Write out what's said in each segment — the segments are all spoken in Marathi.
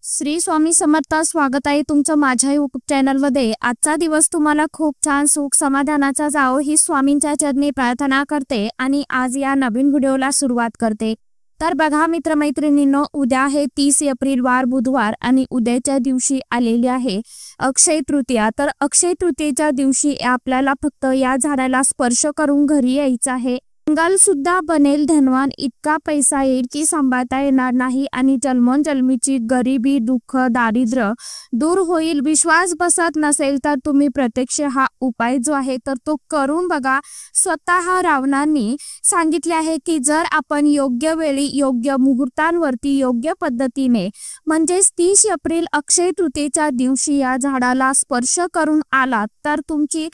श्री स्वामी समर्थ। स्वागत आहे तुमचं माझ्या यूट्यूब चॅनलमध्ये। आजचा दिवस तुम्हाला खूप छान सुख समाधानाचा जावो ही स्वामींच्या चरणी प्रार्थना करते आणि आज या नवीन व्हिडिओला सुरुवात करते। तर बघा मित्रमैत्रिणींनो, उद्या आहे 30 एप्रिल वार बुधवार आणि उद्याच्या दिवशी आलेली आहे अक्षय तृतीया। तर अक्षय तृतीयेच्या दिवशी आपल्याला फक्त या झाडाला स्पर्श करून घरी यायचं आहे। मंगल सुद्धा बनेल धनवान, इतका पैसा येईल की सांभाळता येणार नाही आणि जन्मोजन्मीची गरिबी दुःख दारिद्र्य दूर होईल। विश्वास बसत नसेल तर तुम्ही प्रत्यक्ष हा उपाय जो आहे तर तो करून बघा। स्वतः रावणांनी सांगितले आहे की जर आपण योग्य वेळी योग्य मुहूर्तांवरती योग्य पद्धतीने म्हणजेच 30 एप्रिल अक्षय तृतीयेच्या दिवशी या झाडाला स्पर्श करून आलात तर तुमची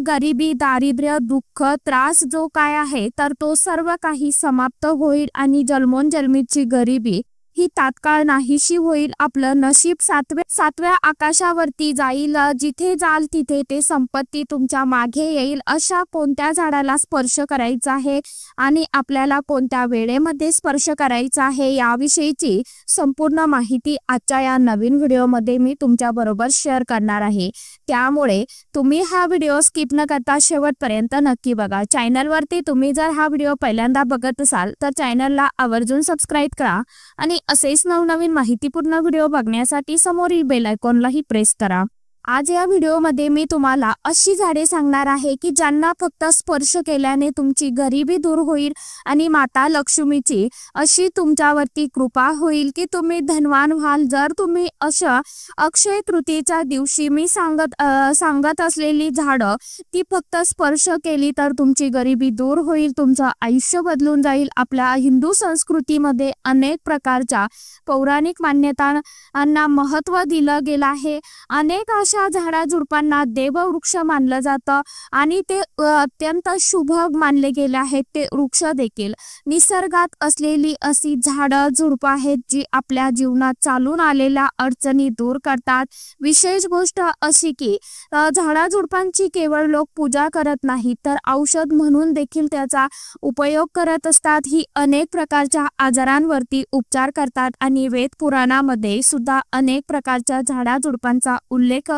गरिबी दारिद्र्य दुःख त्रास जो काय आहे तर तो सर्व काही समाप्त होईल आणि जन्मोजन्मीची गरिबी ही तात्काळ नाहीशी होईल। आपलं नशीब सातव्या आकाशावरती जाईल। जिथे जाल तिथे ते संपत्ती तुमच्या मागे येईल। अशा कोणत्या झाडाला स्पर्श करायचा आहे आणि आपल्याला कोणत्या वेळेमध्ये स्पर्श करायचा आहे याविषयीची संपूर्ण माहिती आजच्या या नवीन व्हिडिओमध्ये मी तुमच्या बरोबर शेअर करणार आहे। त्यामुळे तुम्ही हा व्हिडिओ स्किप न करता शेवटपर्यंत नक्की बघा। चॅनलवरती तुम्ही जर हा व्हिडिओ पहिल्यांदा बघत असाल तर चॅनलला आवर्जून सबस्क्राइब करा आणि असेच नवनवीन माहितीपूर्ण व्हिडिओ बघण्यासाठी समोरील बेल आयकॉनलाही प्रेस करा। आज या व्हिडिओमध्ये मी तुम्हाला अशी झाडे सांगणार आहे की ज्यांना फक्त स्पर्श केल्याने तुमची गरिबी दूर होईल आणि माता लक्ष्मीची अशी तुमच्यावरती कृपा होईल की तुम्ही धनवान व्हाल। जर तुम्ही अशा अक्षय तृतीयेच्या दिवशी मी सांगत असलेली झाडं ती फक्त स्पर्श केली तर तुमची गरिबी दूर होईल, तुमचं आयुष्य बदलून जाईल। आपल्या हिंदू संस्कृतीमध्ये अनेक प्रकारच्या पौराणिक मान्यतांना महत्त्व दिलं गेलं आहे। अनेक झाडाझुडपांना देववृक्ष मानलं जातं आणि ते अत्यंत शुभ मानले गेले आहेत ते वृक्ष देखील। निसर्गात असलेली अशी झाडं झुडपं आहेत जी आपल्या जीवनात चालून आलेल्या अडचणी दूर करतात। विशेष गोष्ट अशी की झाडाझुडपांची केवळ लोक पूजा करत नाहीत तर औषध म्हणून देखील त्याचा उपयोग करत असतात। ही अनेक प्रकारच्या आजारांवरती उपचार करतात आणि वेद पुराणामध्ये सुद्धा अनेक प्रकारच्या झाडाझुडपांचा उल्लेख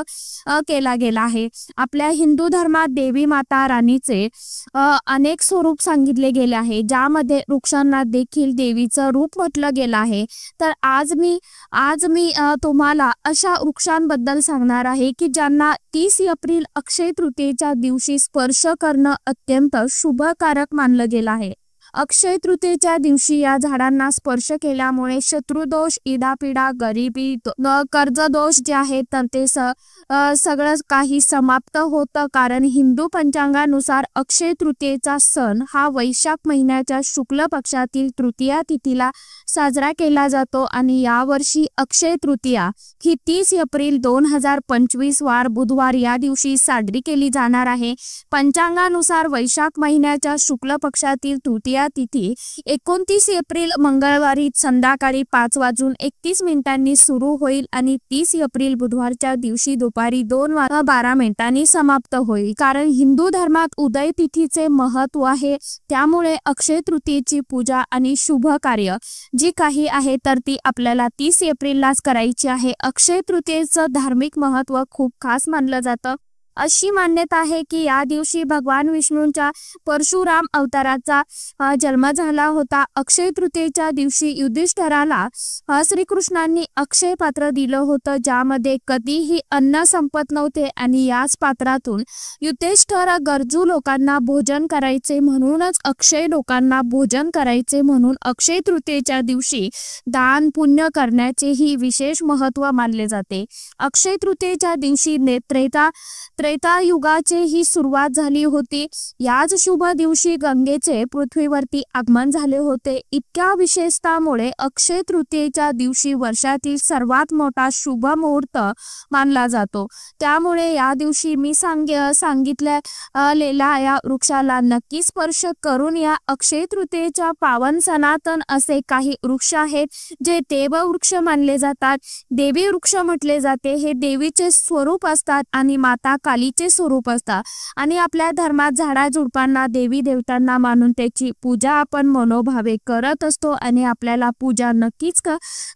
केला गेला आहे। आपल्या हिंदू धर्मात देवी माता रानीचे अनेक स्वरूप सांगितले गेले आहे, ज्यामध्ये वृक्षांना देखील देवीचं रूप म्हटलं गेलं आहे। तर आज मी तुम्हाला अशा वृक्षांबद्दल सांगणार आहे की ज्यांना 30 एप्रिल अक्षय तृतीयेच्या दिवशी स्पर्श करणं अत्यंत शुभकारक मानलं गेलं आहे। अक्षय तृतीयेच्या दिवशी या झाडांना स्पर्श केल्यामुळे शत्रुदोष इडापिडा गरिबी कर्जदोष जे आहेत तर ते सगळं काही समाप्त होतं। कारण हिंदू पंचांगानुसार अक्षय तृतीयेचा सण हा वैशाख महिन्याच्या शुक्ल पक्षातील तृतीया तिथीला साजरा केला जातो आणि यावर्षी अक्षय तृतीया ही 30 एप्रिल 2025 वार बुधवार या दिवशी साजरी केली जाणार आहे। पंचांगानुसार वैशाख महिन्याच्या शुक्ल पक्षातील तृतीया तिथी 29 एप्रिल मंगळवारी संध्याकाळी 5:31 सुरू होईल आणि 30 एप्रिल बुधवारच्या दिवशी दुपारी 2:12 समाप्त होईल। कारण हिंदू धर्मात उदय तिथीचे महत्त्व आहे, त्यामुळे अक्षय तृतीयेची पूजा आणि शुभ कार्य जी काही आहे तर ती आपल्याला 30 एप्रिललाच करायची आहे। अक्षय तृतीयेचं धार्मिक महत्त्व खूप खास मानलं जातं। अशी मान्यता आहे की या दिवशी भगवान विष्णूंच्या परशुराम अवताराचा जन्म झाला होता। अक्षय तृतीयेच्या दिवशी युधिष्ठिराला श्रीकृष्णांनी अक्षय पात्र दिलं होतं, ज्यामध्ये कधीही अन्न संपत नव्हते आणि याच पात्रातून युधिष्ठिर गरजू लोकांना भोजन करायचे, म्हणूनच अक्षय लोकांना भोजन करायचे म्हणून अक्षय तृतीयेच्या दिवशी दान पुण्य करण्याचेही विशेष महत्त्व मानले जाते। अक्षय तृतीयेच्या दिवशी त्रेतायुगाची ही सुरुवात झाली होती। याच शुभ दिवशी गंगेचे पृथ्वीवरती आगमन झाले होते। इतक्या विशेषतामुळे अक्षय तृतीयेच्या दिवशी वर्षातील सर्वात मोठा शुभ मुहूर्त मानला जातो। त्यामुळे या दिवशी मी सांगितलेल्या या वृक्षाला नक्की स्पर्श करून या अक्षय तृतीयेच्या पावन सनातन असे काही वृक्ष आहेत जे देववृक्ष मानले जातात। देवी वृक्ष म्हटले जाते। हे देवीचे स्वरूप असतात आणि माता कालीचे स्वरूप असतात आणि आपल्या धर्मात झाडाझुडपांना देवी देवतांना मानून त्याची पूजा आपण मनोभावे करत असतो आणि आपल्याला पूजा नक्कीच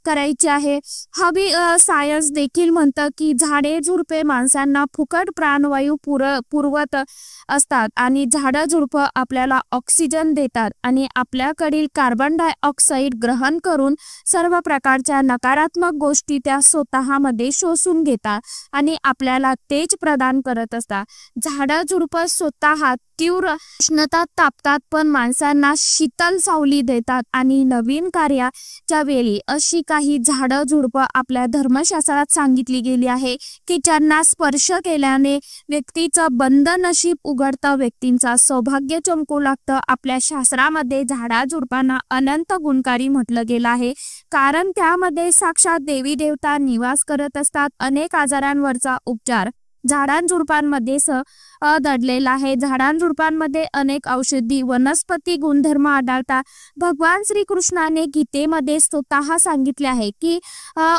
करायची आहे. हवी सायन्स देखील म्हणतं की झाडे झुडपे माणसांना फुकट प्राणवायू पुरवत असतात आणि झाडझुडपं आपल्याला ऑक्सिजन देतात आणि आपल्याकडील कार्बन डायऑक्साईड ग्रहण करून सर्व प्रकारच्या नकारात्मक गोष्टी त्या स्वतःमध्ये शोषून घेतात आणि आपल्याला तेज प्रदान करत असतात. झाडझुडपं स्वतः तीव्र उष्णता तापतात पण माणसांना शीतल सावली देतात आणि नवीन कार्याच्या वेळी अशी काही झाडझुडपं आपल्या धर्मशास्त्रात सांगितली गेली आहे की ज्यांना स्पर्श केल्याने व्यक्तीचं बंद नशीब उघडतं, व्यक्तींचा सौभाग्य चमकू लागतं. आपल्या शास्त्रामध्ये झाडाझुडपांना अनंत गुणकारी म्हटलं गेलं आहे कारण त्यामध्ये साक्षात देवी देवता निवास करत असतात. अनेक आजारांवरचा उपचार झाडांझुडपांमध्ये दडलेला आहे. झाडांझुडपांमध्ये अनेक औषधी वनस्पती गुणधर्म आढळतात. भगवान श्रीकृष्णाने गीतेमध्ये स्वतः सांगितले आहे की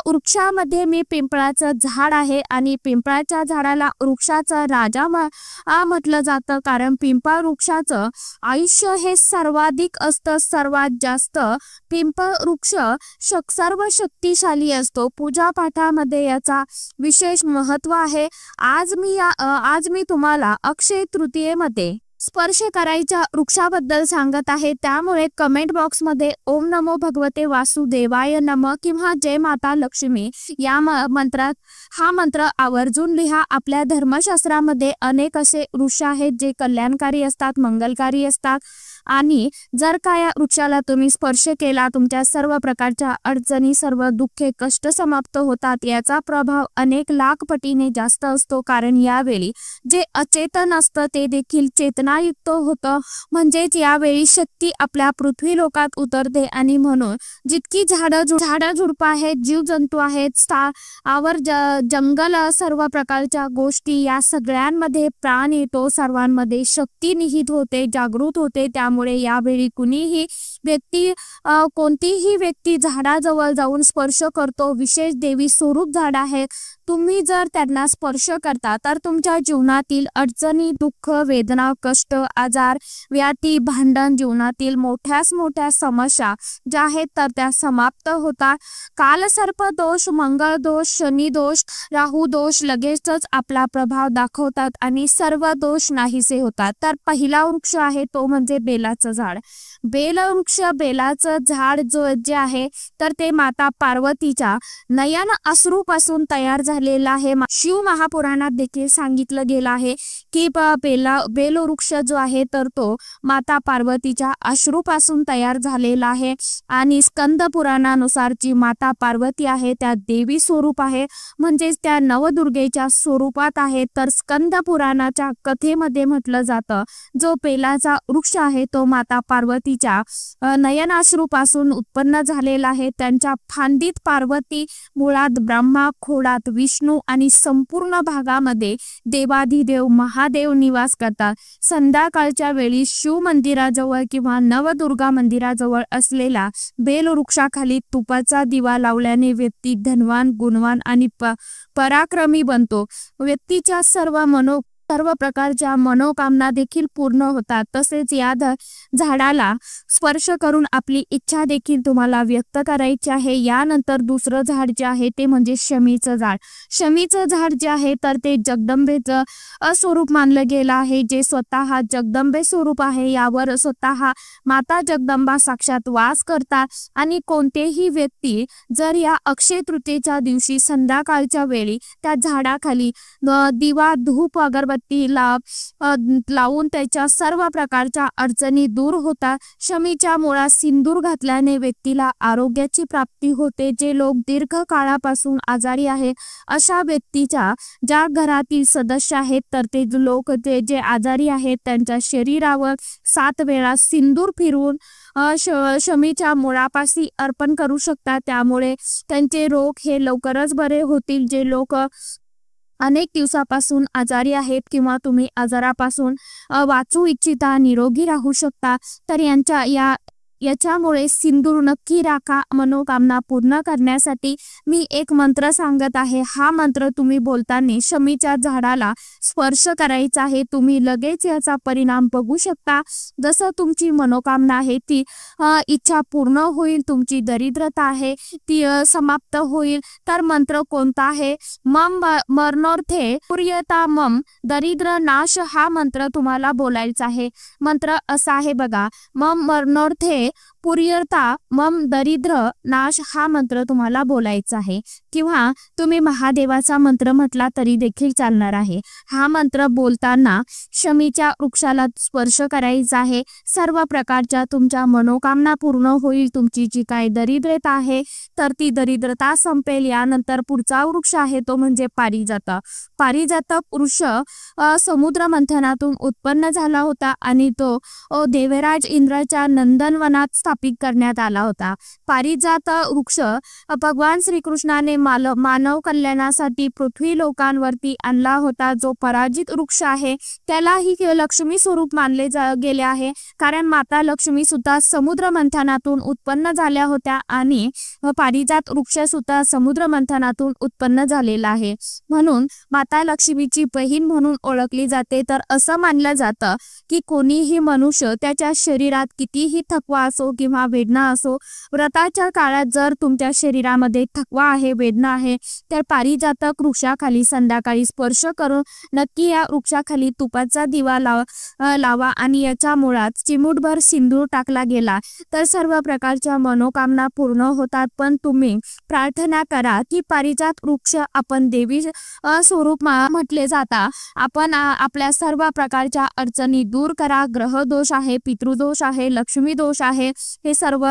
वृक्षामध्ये मी पिंपळाचं झाड आहे आणि पिंपळाच्या झाडाला वृक्षाचा राजा म्हटलं जातं कारण पिंपळ वृक्षाचं आयुष्य हे सर्वाधिक असतं. सर्वात जास्त पिंपळ वृक्ष सर्व शक्तिशाली असतो. पूजा पाठामध्ये याचा विशेष महत्व आहे. आज मी तुम्हाला अक्षय तृतीयेमध्ये स्पर्श करायच्या वृक्षाबद्दल सांगत आहे. त्यामुळे कमेंट बॉक्समध्ये ओम नमो भगवते वासुदेवाय नमः किंवा जय माता लक्ष्मी या मंत्रात हा मंत्र आवर्जून लिहा. आपल्या धर्मशास्त्रामध्ये अनेक असे वृक्ष आहेत जे कल्याणकारी असतात, मंगलकारी असतात आणि जर का या वृक्षाला तुम्ही स्पर्श केला तुमच्या सर्व प्रकारच्या अडचणी, सर्व दुःखे, कष्ट समाप्त होतात. याचा प्रभाव अनेक लाख पटीने जास्त असतो कारण यावेळी जे अचेतन असतं ते देखील चेतनायुक्त होतं. म्हणजेच यावेळी शक्ती आपल्या पृथ्वी लोकात उतरते आणि म्हणून जितकी झाडझुडपं आहेत, जीवजंतू आहेत, जंगल, सर्व प्रकारच्या गोष्टी या सगळ्यांमध्ये प्राण येतो, सर्वांमध्ये शक्ती निहित होते, जागृत होते. त्यामुळे यावेळी कोणतीही व्यक्ती झाडाजवळ जाऊन स्पर्श करतो. विशेष देवी स्वरूप झाड आहे. तुम्ही जर त्यांना स्पर्श करता तर तुमच्या जीवनातील अडचणी, दुःख, वेदना, कष्ट, आजार, व्याधी, भांडण, जीवनातील मोठ्या समस्या ज्या आहेत तर त्या समाप्त होतात. कालसर्प दोष, मंगळ दोष, शनी दोष, राहू दोष लगेचच आपला प्रभाव दाखवतात आणि सर्व दोष नाहीसे होतात. तर पहिला वृक्ष आहे तो म्हणजे बेलाचं झाड. बेलाचं झाड जे आहे तर ते माता पार्वतीच्या नयन अश्रूपासून तयार झालेला आहे. शिव महापुराणात देखील सांगितलं गेलं आहे की बेल वृक्ष जो आहे तर तो माता पार्वतीच्या अश्रूपासून तयार झालेला आहे आणि स्कंद पुराणानुसार जी माता पार्वती आहे त्या देवी स्वरूप आहे, म्हणजेच त्या नवदुर्गेच्या स्वरूपात आहे. तर स्कंद पुराणाच्या कथेमध्ये म्हटलं जातं जो बेलाचा वृक्ष आहे तो माता पार्वतीच्या नयनाश्रूपासून उत्पन्न झालेला आहे. त्यांच्या फांदीत पार्वती, मुळात ब्रह्मा, खोडात विष्णू आणि संपूर्ण भागामध्ये देवाधिदेव महादेव निवास करतात. संध्याकाळच्या वेळी शिव मंदिराजवळ किंवा नवदुर्गा मंदिराजवळ असलेल्या बेल वृक्षाखाली तुपाचा दिवा लावल्याने व्यक्ती धनवान, गुणवान आणि पराक्रमी बनतो. व्यक्तीच्या सर्व प्रकारच्या मनोकामना देखील पूर्ण होतात. तसेच या झाडाला स्पर्श करून आपली इच्छा देखील तुम्हाला व्यक्त करायची आहे. यानंतर दुसरं झाड जे आहे ते म्हणजे शमीचं झाड. शमीचं झाड जे आहे तर ते जगदंबेचं स्वरूप मानलं गेलं आहे, जे स्वतः जगदंबे स्वरूप आहे. यावर स्वतः माता जगदंबा साक्षात वास करतात आणि कोणतेही व्यक्ती जर या अक्षय तृतीयेच्या दिवशी संध्याकाळच्या वेळी त्या झाडाखाली दिवा, धूप, अगरबत्ती लावून त्याच्या सर्व प्रकारच्या अडचणी दूर होतात. शमीच्या मुळात सिंदूर घातल्याने व्यक्तीला आरोग्याची प्राप्ती होते. जे लोक दीर्घ काळापासून आजारी आहेत अशा व्यक्तीच्या ज्या घरातील सदस्य आहेत तर ते लोक जे आजारी आहेत त्यांच्या शरीरावर 7 वेळा सिंदूर फिरवून शमीच्या मुळापाशी अर्पण करू शकतात. त्यामुळे त्यांचे रोग हे लवकरच बरे होतील. जे लोक अनेक दिवसापासून आजारी आहेत किंवा तुम्ही आजारापासून वाचू इच्छिता, निरोगी राहू शकता तर याच्यामुळे सिंदूर नक्की राखा मनोकामना पूर्ण करण्यासाठी। मी एक मंत्र सांगत आहे, हा मंत्र तुम्ही बोलताना शमीच्या झाडाला स्पर्श करायचा आहे। तुम्ही लगेच याचा परिणाम बघू शकता। जसं तुमची मनोकामना आहे ती इच्छा पूर्ण होईल, तुमची दरिद्रता आहे ती समाप्त होईल। तर मंत्र कोणता आहे? मम मरणोर्थे पुर्यता मम दरिद्र नाश हा मंत्र तुम्हाला बोलायचा आहे। मंत्र असा आहे बघा, मम मरणोर्थे पुर्यता मम दरिद्र नाश हा मंत्र तुम्हाला बोलायचा आहे। किंवा तुम्ही महादेवाचा मंत्र म्हटला तरी देखील चालणार आहे। हा मंत्र बोलताना शमीच्या वृक्षाला स्पर्श करायचा आहे। सर्व प्रकारच्या तुमच्या मनोकामना पूर्ण होईल। तुमची जी काही दरिद्रता आहे तर ती दरिद्रता संपेल। यानंतर पुढचा वृक्ष आहे तो म्हणजे पारिजात। पारिजात वृक्ष समुद्र मंथनातून उत्पन्न झाला होता आणि तो देवराज इंद्राच्या नंदनवनात स्थापित करण्यात आला होता। पारिजात वृक्ष भगवान श्रीकृष्णाने मानव कल्याणासाठी पृथ्वी लोकांवरती आणला होता। जो पराजित वृक्ष आहे त्यालाही लक्ष्मी स्वरूप मानले गेले आहे, कारण माता लक्ष्मी सुद्धा समुद्र मंथनातून उत्पन्न झाल्या होत्या आणि पारिजात वृक्ष सुद्धा समुद्र मंथनातून उत्पन्न झालेला आहे, म्हणून माता लक्ष्मीची बहीण म्हणून ओळखली जाते। तर असं मानलं जातं की कोणीही मनुष्य त्याच्या शरीरात कितीही थकवा असो किंवा वेदना असो, व्रताच्या काळात जर तुमच्या शरीरामध्ये थकवा आहे, वेदना आहे, तर पारिजातक वृक्षाखाली संध्याकाळी स्पर्श करून नक्की या वृक्षाखाली तुपाचा दिवा लावा आणि याच्या मुळात चिमूटभर सिंदूर टाकला गेला तर सर्व प्रकारच्या मनोकामना पूर्ण होतात। पण तुम्ही प्रार्थना करा की पारिजात वृक्ष आपण देवी स्वरूप म्हटले जाता, आपण आपल्या सर्व प्रकारच्या अडचणी दूर करा। ग्रह दोष आहे, पितृदोष आहे, लक्ष्मी दोष आहे, हे सर्व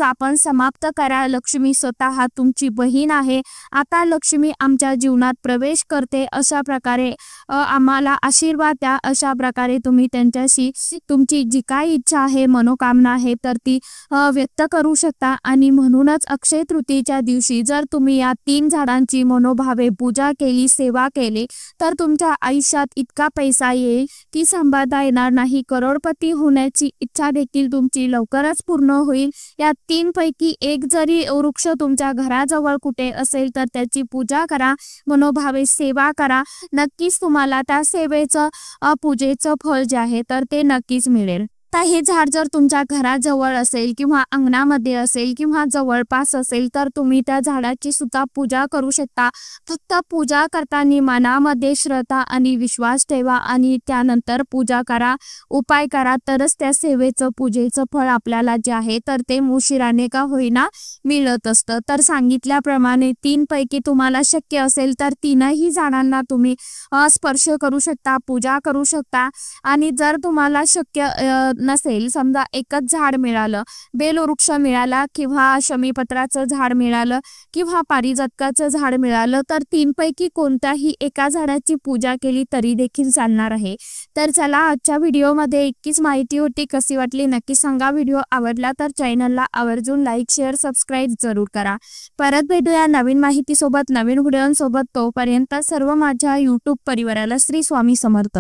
आपण समाप्त करा। लक्ष्मी स्वतः तुमची बहीण आहे। आता लक्ष्मी आमच्या जीवनात प्रवेश करते, अशा प्रकारे आम्हाला आशीर्वाद द्या। अशा प्रकारे तुम्ही त्यांच्याशी तुमची जी काही इच्छा आहे, मनोकामना आहे तर ती व्यक्त करू शकता। आणि म्हणूनच अक्षय तृतीयेच्या दिवशी जर तुम्ही या 3 झाडांची मनोभावे पूजा केली, सेवा केली तर तुमच्या आयुष्यात इतका पैसा येईल की सांभाळता येणार नाही। करोडपती होण्याची इच्छा देखील तुमची लवकरच पूर्ण होईल। या 3 पैकी एक जरी वृक्ष तुमच्या घराजवळ कुठे असेल तर त्याची पूजा करा, मनोभावे सेवा करा। नक्कीच तुम्हाला त्या सेवेचं पूजेचं फळ जे आहे तर ते नक्कीच मिळेल। आता हे झाड जर तुमच्या घराजवळ असेल किंवा अंगणामध्ये असेल किंवा जवळपास असेल तर तुम्ही त्या झाडाची सुद्धा पूजा करू शकता। फक्त पूजा करताना मनामध्ये श्रद्धा आणि विश्वास ठेवा आणि त्यानंतर पूजा करा, उपाय करा, तरच त्या सेवेचं पूजेचं फळ आपल्याला जे आहे तर ते उशिराने का होईना मिळत असतं। तर सांगितल्याप्रमाणे 3 पैकी तुम्हाला शक्य असेल तर 3ही झाडांना तुम्ही स्पर्श करू शकता, पूजा करू शकता। आणि जर तुम्हाला शक्य नसेल, समजा एकच झाड मिळालं, बेलवृक्ष मिळाला किंवा शमीपत्राचं झाड मिळालं किंवा पारिजातकाचं झाड मिळालं तर 3 पैकी कोणत्याही एका झाडाची पूजा केली तरी देखील चालणार आहे। तर चला, आजच्या व्हिडिओमध्ये इतकीच माहिती होती। कशी वाटली नक्की सांगा। व्हिडिओ आवडला तर चॅनलला आवर्जून लाईक, शेअर, सबस्क्राईब जरूर करा। परत भेटूया नवीन माहितीसोबत, नवीन व्हिडिओंसोबत। तोपर्यंत सर्व माझ्या यूट्यूब परिवाराला श्री स्वामी समर्थ।